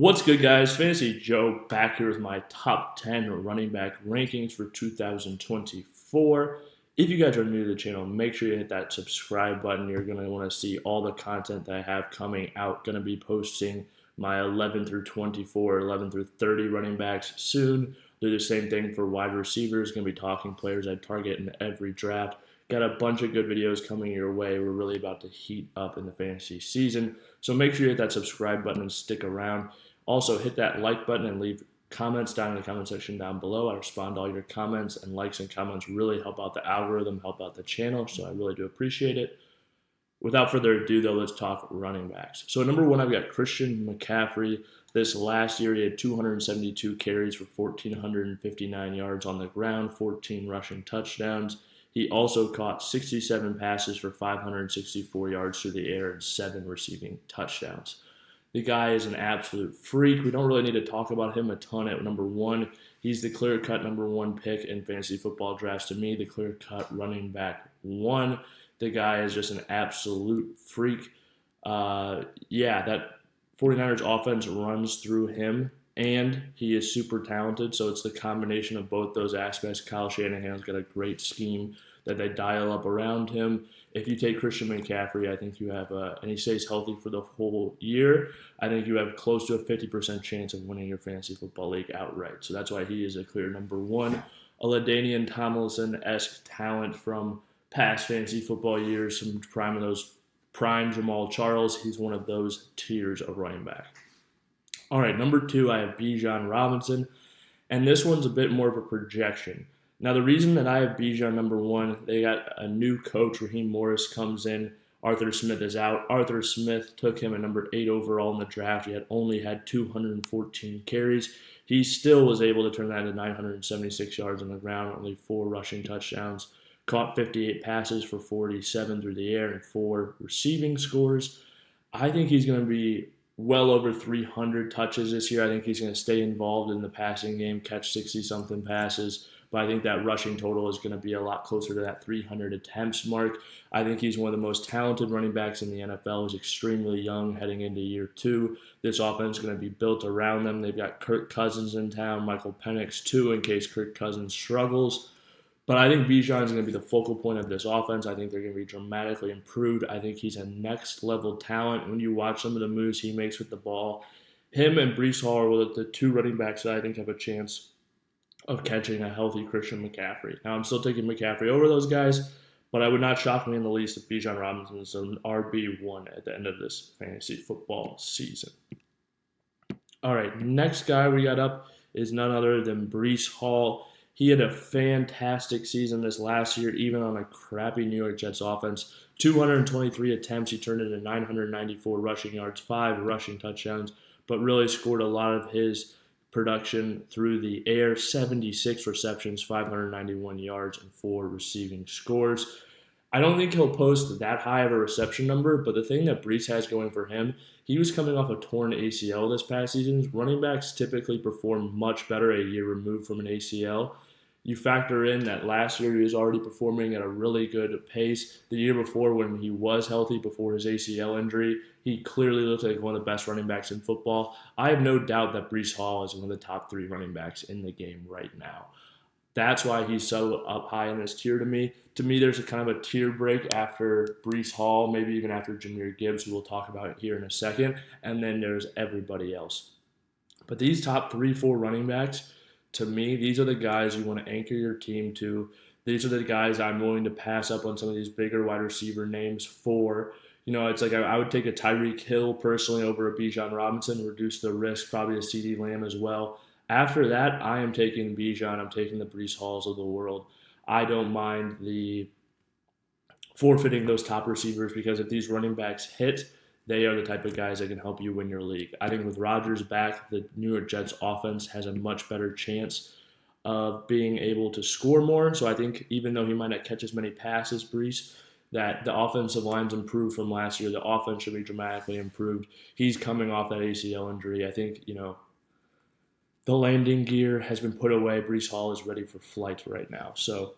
What's good, guys? Fantasy Joe back here with my top 10 running back rankings for 2024. If you guys are new to the channel, make sure you hit that subscribe button. You're going to want to see all the content that I have coming out. Going to be posting my 11 through 24, 11 through 30 running backs soon. Do the same thing for wide receivers. Going to be talking players I target in every draft. Got a bunch of good videos coming your way. We're really about to heat up in the fantasy season. So make sure you hit that subscribe button and stick around. Also, hit that like button and leave comments down in the comment section down below. I respond to all your comments, and likes and comments really help out the algorithm, help out the channel, so I really do appreciate it. Without further ado, though, let's talk running backs. So number one, I've got Christian McCaffrey. This last year, he had 272 carries for 1,459 yards on the ground, 14 rushing touchdowns. He also caught 67 passes for 564 yards through the air and 7 receiving touchdowns. The guy is an absolute freak. We don't really need to talk about him a ton at number one. He's the clear-cut number one pick in fantasy football drafts to me, the clear-cut running back one. The guy is just an absolute freak. That 49ers offense runs through him, and he is super talented, so it's the combination of both those aspects. Kyle Shanahan's got a great scheme that they dial up around him. If you take Christian McCaffrey, I think you have, and he stays healthy for the whole year, I think you have close to a 50% chance of winning your fantasy football league outright. So that's why he is a clear number one. A LaDainian Tomlinson-esque talent from past fantasy football years, some prime Jamal Charles. He's one of those tiers of running back. All right, number two, I have Bijan Robinson, and this one's a bit more of a projection. Now, the reason that I have Bijan number one, they got a new coach. Raheem Morris comes in. Arthur Smith is out. Arthur Smith took him at number 8 overall in the draft. He had only had 214 carries. He still was able to turn that into 976 yards on the ground, only 4 rushing touchdowns, caught 58 passes for 47 through the air and 4 receiving scores. I think he's going to be well over 300 touches this year. I think he's going to stay involved in the passing game, catch 60-something passes. But I think that rushing total is going to be a lot closer to that 300 attempts mark. I think he's one of the most talented running backs in the NFL. He's extremely young heading into year 2. This offense is going to be built around them. They've got Kirk Cousins in town, Michael Penix too, in case Kirk Cousins struggles. But I think Bijan is going to be the focal point of this offense. I think they're going to be dramatically improved. I think he's a next-level talent. When you watch some of the moves he makes with the ball, him and Bree Hall are the 2 running backs that I think have a chance of catching a healthy Christian McCaffrey. Now, I'm still taking McCaffrey over those guys, but I would not shock me in the least if Bijan Robinson is an RB1 at the end of this fantasy football season. All right, next guy we got up is none other than Bree Hall. He had a fantastic season this last year, even on a crappy New York Jets offense. 223 attempts, he turned it into 994 rushing yards, 5 rushing touchdowns, but really scored a lot of his production through the air, 76 receptions, 591 yards, and 4 receiving scores. I don't think he'll post that high of a reception number, but the thing that Breece has going for him, he was coming off a torn ACL this past season. Running backs typically perform much better a year removed from an ACL. You factor in that last year he was already performing at a really good pace. The year before, when he was healthy before his ACL injury, he clearly looked like one of the best running backs in football. I have no doubt that Bree Hall is one of the top 3 running backs in the game right now. That's why he's so up high in this tier to me. To me, there's a kind of a tier break after Bree Hall, maybe even after Jahmyr Gibbs, who we'll talk about here in a second, and then there's everybody else. But these top 3-4 running backs, to me, these are the guys you want to anchor your team to. These are the guys I'm willing to pass up on some of these bigger wide receiver names for. You know, it's like I would take a Tyreek Hill personally over a Bijan Robinson, reduce the risk, probably a CeeDee Lamb as well. After that, I am taking Bijan. I'm taking the Bree Halls of the world. I don't mind the forfeiting those top receivers because if these running backs hit, they are the type of guys that can help you win your league. I think with Rodgers back, the New York Jets offense has a much better chance of being able to score more. So I think even though he might not catch as many passes, Breece, that the offensive line's improved from last year. The offense should be dramatically improved. He's coming off that ACL injury. I think, the landing gear has been put away. Bree Hall is ready for flight right now. So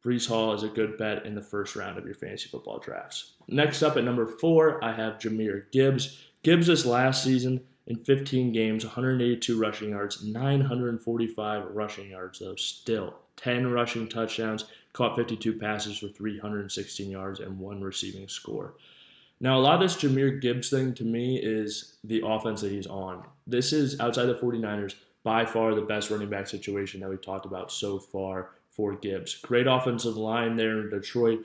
Bree Hall is a good bet in the first round of your fantasy football drafts. Next up at number 4, I have Jahmyr Gibbs. Gibbs this last season in 15 games, 182 rushing yards, 945 rushing yards, though still. 10 rushing touchdowns, caught 52 passes for 316 yards, and 1 receiving score. Now, a lot of this Jahmyr Gibbs thing to me is the offense that he's on. This is, outside the 49ers, by far the best running back situation that we talked about so far for Gibbs. Great offensive line there in Detroit.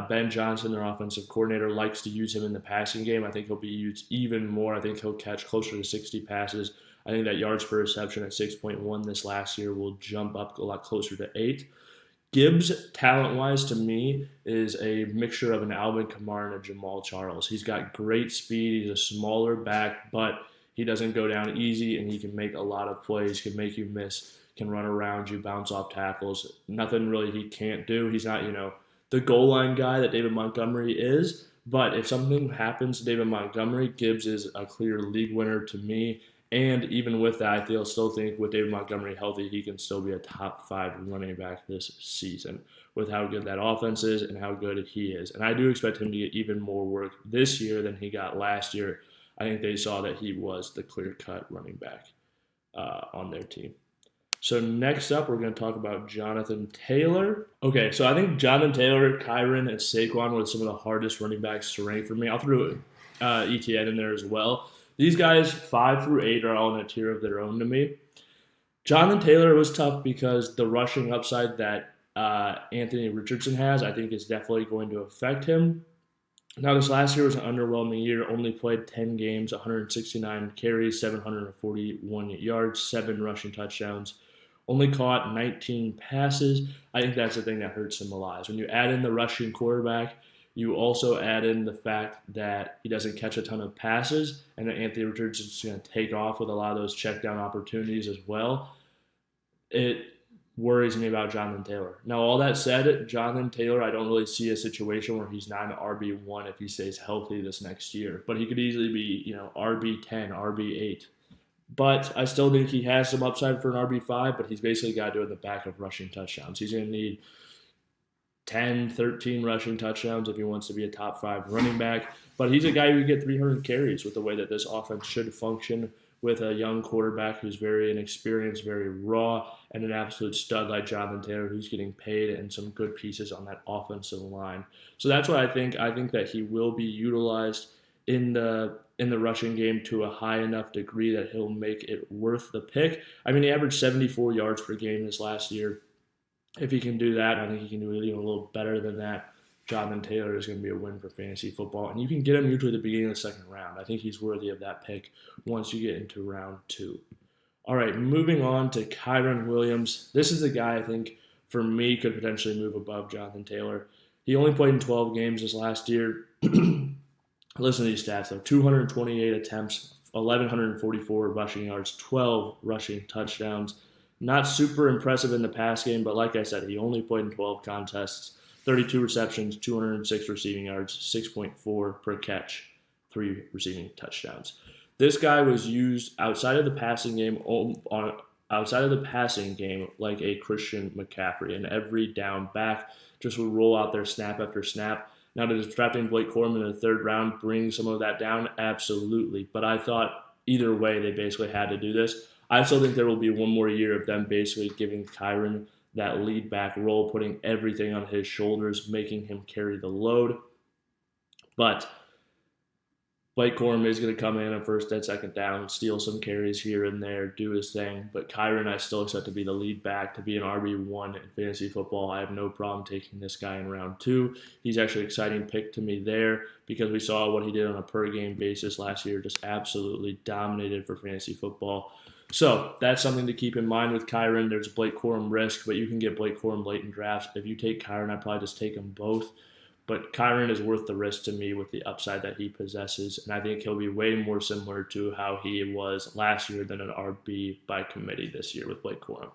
Ben Johnson, their offensive coordinator, likes to use him in the passing game. I think he'll be used even more. I think he'll catch closer to 60 passes. I think that yards per reception at 6.1 this last year will jump up a lot closer to 8. Gibbs, talent-wise, to me, is a mixture of an Alvin Kamara and a Jamal Charles. He's got great speed. He's a smaller back, but he doesn't go down easy, and he can make a lot of plays, can make you miss, can run around you, bounce off tackles. Nothing really he can't do. He's not, the goal line guy that David Montgomery is, but if something happens to David Montgomery, Gibbs is a clear league winner to me. And even with that, I still think with David Montgomery healthy, he can still be a top 5 running back this season with how good that offense is and how good he is. And I do expect him to get even more work this year than he got last year. I think they saw that he was the clear-cut running back on their team. So next up, we're going to talk about Jonathan Taylor. Okay, so I think Jonathan Taylor, Kyren, and Saquon were some of the hardest running backs to rank for me. I'll throw Etienne in there as well. These guys, 5 through 8, are all in a tier of their own to me. Jonathan Taylor was tough because the rushing upside that Anthony Richardson has, I think, is definitely going to affect him. Now, this last year was an underwhelming year. Only played 10 games, 169 carries, 741 yards, 7 rushing touchdowns. Only caught 19 passes. I think that's the thing that hurts him a lot. When you add in the rushing quarterback, you also add in the fact that he doesn't catch a ton of passes, and that Anthony Richardson's going to take off with a lot of those check down opportunities as well. It worries me about Jonathan Taylor. Now, all that said, Jonathan Taylor, I don't really see a situation where he's not an RB1 if he stays healthy this next year. But he could easily be, RB10, RB8. But I still think he has some upside for an RB5, but he's basically got to do it in the back of rushing touchdowns. He's going to need 10, 13 rushing touchdowns if he wants to be a top 5 running back. But he's a guy who could get 300 carries with the way that this offense should function with a young quarterback who's very inexperienced, very raw, and an absolute stud like Jonathan Taylor who's getting paid and some good pieces on that offensive line. So that's what I think. I think that he will be utilized in the rushing game to a high enough degree that he'll make it worth the pick. I mean, he averaged 74 yards per game this last year. If he can do that, I think he can do even a little better than that. Jonathan Taylor is going to be a win for fantasy football. And you can get him usually at the beginning of the second round. I think he's worthy of that pick once you get into round 2. All right, moving on to Kyren Williams. This is a guy I think, for me, could potentially move above Jonathan Taylor. He only played in 12 games this last year. Listen to these stats, though. 228 attempts, 1,144 rushing yards, 12 rushing touchdowns. Not super impressive in the pass game, but like I said, he only played in 12 contests. 32 receptions, 206 receiving yards, 6.4 per catch, 3 receiving touchdowns. This guy was used outside of the passing game like a Christian McCaffrey, and every down back just would roll out there snap after snap. Now, does drafting Blake Corum in the 3rd round bring some of that down? Absolutely. But I thought either way they basically had to do this. I still think there will be one more year of them basically giving Kyren that lead back role, putting everything on his shoulders, making him carry the load. But Blake Corum is going to come in on first and second down, steal some carries here and there, do his thing. But Kyren, I still expect to be the lead back, to be an RB1 in fantasy football. I have no problem taking this guy in round 2. He's actually an exciting pick to me there because we saw what he did on a per-game basis last year, just absolutely dominated for fantasy football. So that's something to keep in mind with Kyren. There's a Blake Corum risk, but you can get Blake Corum late in drafts. If you take Kyren, I'd probably just take them both. But Kyren is worth the risk to me with the upside that he possesses, and I think he'll be way more similar to how he was last year than an RB by committee this year with Blake Corum.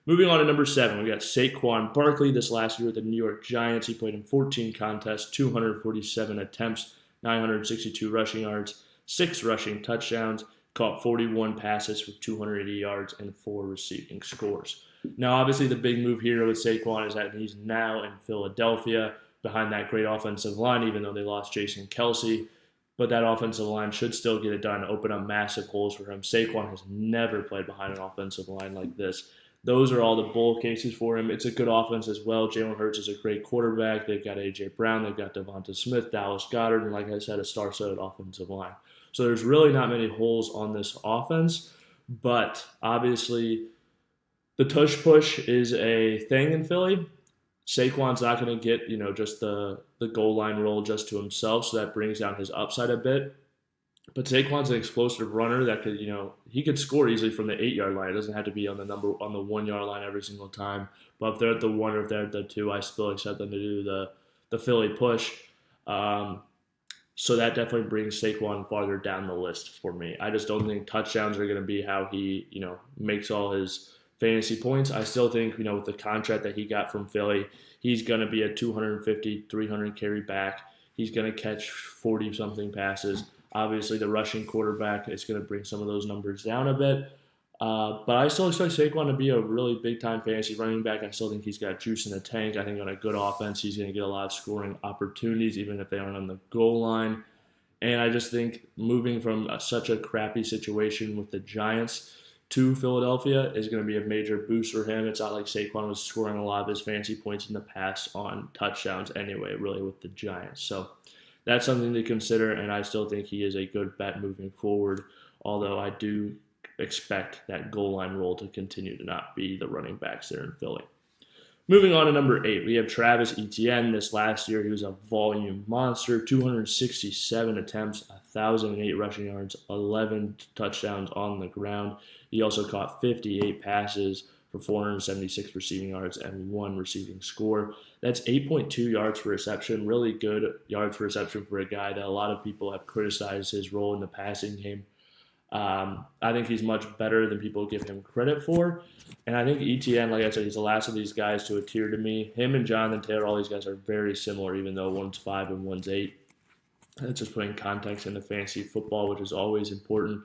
Moving on to number 7, we got Saquon Barkley. This last year with the New York Giants, he played in 14 contests, 247 attempts, 962 rushing yards, 6 rushing touchdowns, caught 41 passes for 280 yards and 4 receiving scores. Now, obviously, the big move here with Saquon is that he's now in Philadelphia behind that great offensive line, even though they lost Jason Kelce. but that offensive line should still get it done, open up massive holes for him. Saquon has never played behind an offensive line like this. Those are all the bull cases for him. It's a good offense as well. Jalen Hurts is a great quarterback. They've got A.J. Brown. They've got Devonta Smith, Dallas Goedert, and like I said, a star-studded offensive line. So there's really not many holes on this offense, but obviously the tush push is a thing in Philly. Saquon's not going to get, just the goal line roll just to himself, so that brings down his upside a bit. But Saquon's an explosive runner that could, he could score easily from the 8-yard line. It doesn't have to be on the 1-yard line every single time. But if they're at the 1 or if they're at the 2, I still expect them to do the Philly push. So that definitely brings Saquon farther down the list for me. I just don't think touchdowns are going to be how he, makes all his fantasy points. I still think, with the contract that he got from Philly, he's going to be a 250, 300 carry back. He's going to catch 40-something passes. Obviously, the rushing quarterback is going to bring some of those numbers down a bit. But I still expect Saquon to be a really big-time fantasy running back. I still think he's got juice in the tank. I think on a good offense, he's going to get a lot of scoring opportunities, even if they aren't on the goal line. And I just think moving from such a crappy situation with the Giants to Philadelphia is going to be a major boost for him. It's not like Saquon was scoring a lot of his fantasy points in the past on touchdowns anyway, really, with the Giants. So that's something to consider, and I still think he is a good bet moving forward, although I do expect that goal line role to continue to not be the running backs there in Philly. Moving on to number 8, we have Travis Etienne. This last year, he was a volume monster, 267 attempts, 1,008 rushing yards, 11 touchdowns on the ground. He also caught 58 passes for 476 receiving yards and 1 receiving score. That's 8.2 yards per reception, really good yards per reception for a guy that a lot of people have criticized his role in the passing game. I think he's much better than people give him credit for. And I think Etienne, like I said, he's the last of these guys to adhere to me. Him and Jonathan Taylor, all these guys are very similar, even though one's 5 and one's 8. That's just putting context into fantasy football, which is always important.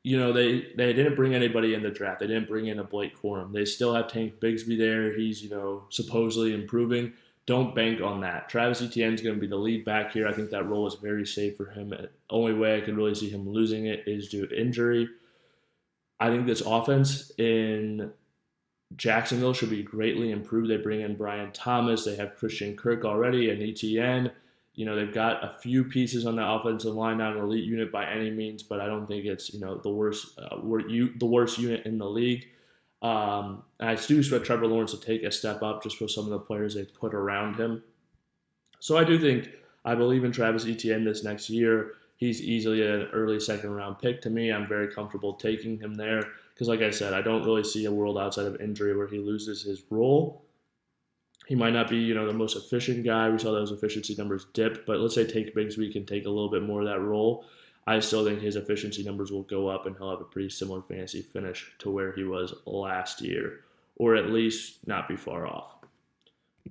They didn't bring anybody in the draft. They didn't bring in a Blake Corum. They still have Tank Bigsby there. He's, supposedly improving. Don't bank on that. Travis Etienne is going to be the lead back here. I think that role is very safe for him. The only way I could really see him losing it is due to injury. I think this offense in Jacksonville should be greatly improved. They bring in Brian Thomas. They have Christian Kirk already and Etienne. They've got a few pieces on the offensive line, not an elite unit by any means, but I don't think it's, the worst unit in the league. I do expect Trevor Lawrence to take a step up just with some of the players they put around him. So I believe in Travis Etienne this next year. He's easily an early second-round pick to me. I'm very comfortable taking him there because, like I said, I don't really see a world outside of injury where he loses his role. He might not be, the most efficient guy. We saw those efficiency numbers dip, but let's say Tank Bigsby can take a little bit more of that role. I still think his efficiency numbers will go up and he'll have a pretty similar fantasy finish to where he was last year, or at least not be far off.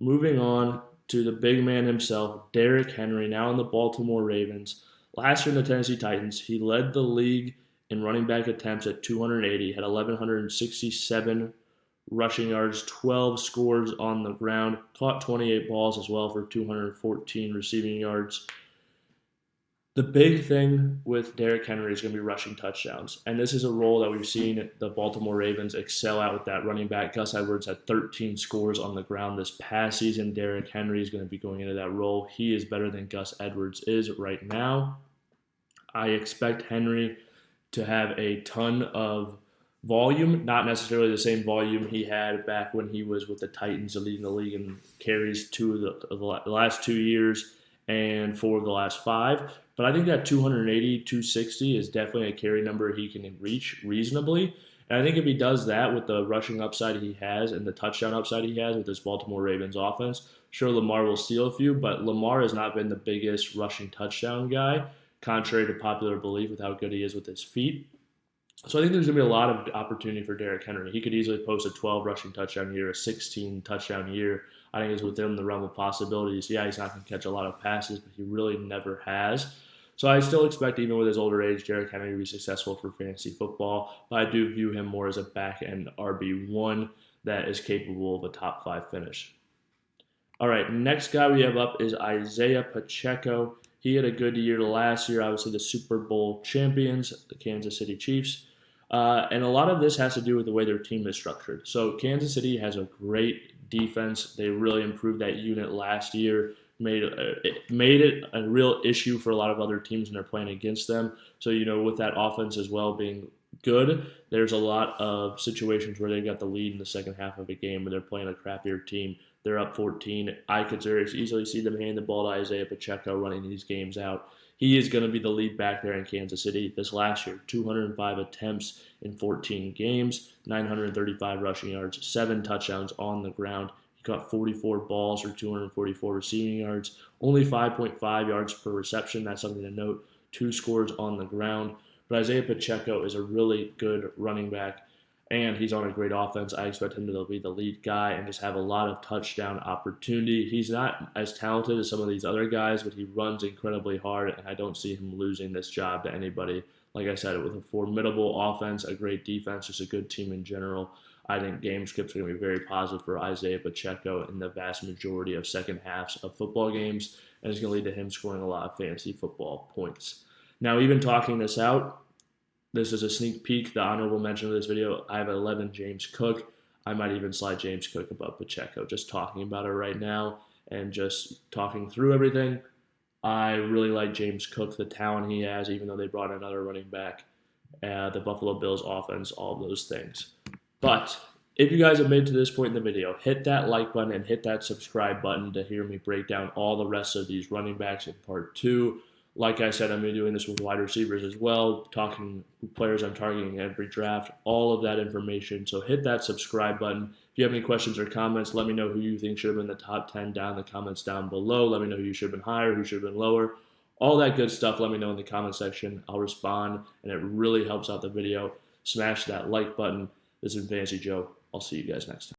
Moving on to the big man himself, Derrick Henry, now in the Baltimore Ravens. Last year in the Tennessee Titans, he led the league in running back attempts at 280, had 1,167 rushing yards, 12 scores on the ground, caught 28 balls as well for 214 receiving yards. The big thing with Derrick Henry is going to be rushing touchdowns, and this is a role that we've seen the Baltimore Ravens excel at with that running back. Gus Edwards had 13 scores on the ground this past season. Derrick Henry is going to be going into that role. He is better than Gus Edwards is right now. I expect Henry to have a ton of volume, not necessarily the same volume he had back when he was with the Titans, leading the league in carries the last 2 years and 4 of the last 5. But I think that 280, 260 is definitely a carry number he can reach reasonably. And I think if he does that with the rushing upside he has and the touchdown upside he has with this Baltimore Ravens offense, sure, Lamar will steal a few, but Lamar has not been the biggest rushing touchdown guy, contrary to popular belief with how good he is with his feet. So I think there's going to be a lot of opportunity for Derrick Henry. He could easily post a 12 rushing touchdown year, a 16 touchdown year. I think it's within the realm of possibilities. Yeah, he's not going to catch a lot of passes, but he really never has. So I still expect, even with his older age, Derrick Henry to be successful for fantasy football. But I do view him more as a back-end RB1 that is capable of a top 5 finish. All right, next guy we have up is Isaiah Pacheco. He had a good year last year, obviously the Super Bowl champions, the Kansas City Chiefs. And a lot of this has to do with the way their team is structured. So Kansas City has a great defense. They really improved that unit last year, made it a real issue for a lot of other teams when they're playing against them. So, with that offense as well being good, there's a lot of situations where they got the lead in the second half of a game where they're playing a crappier team. They're up 14. I could very easily see them handing the ball to Isaiah Pacheco running these games out. He is going to be the lead back there in Kansas City this last year. 205 attempts in 14 games, 935 rushing yards, 7 touchdowns on the ground. He caught 44 balls for 244 receiving yards, only 5.5 yards per reception. That's something to note. 2 scores on the ground. But Isaiah Pacheco is a really good running back, and he's on a great offense. I expect him to be the lead guy and just have a lot of touchdown opportunity. He's not as talented as some of these other guys, but he runs incredibly hard, and I don't see him losing this job to anybody. Like I said, with a formidable offense, a great defense, just a good team in general, I think game scripts are going to be very positive for Isaiah Pacheco in the vast majority of second halves of football games, and it's going to lead to him scoring a lot of fantasy football points. Now, even talking this out, this is a sneak peek, the honorable mention of this video. I have 11 James Cook. I might even slide James Cook above Pacheco. Just talking about it right now and just talking through everything. I really like James Cook, the talent he has, even though they brought another running back, the Buffalo Bills offense, all of those things. But if you guys have made it to this point in the video, hit that like button and hit that subscribe button to hear me break down all the rest of these running backs in part 2. Like I said, I'm going to be doing this with wide receivers as well, talking players I'm targeting every draft, all of that information. So hit that subscribe button. If you have any questions or comments, let me know who you think should have been the top 10 down in the comments down below. Let me know who you should have been higher, who should have been lower. All that good stuff, let me know in the comment section. I'll respond, and it really helps out the video. Smash that like button. This has been Fantasy Joe. I'll see you guys next time.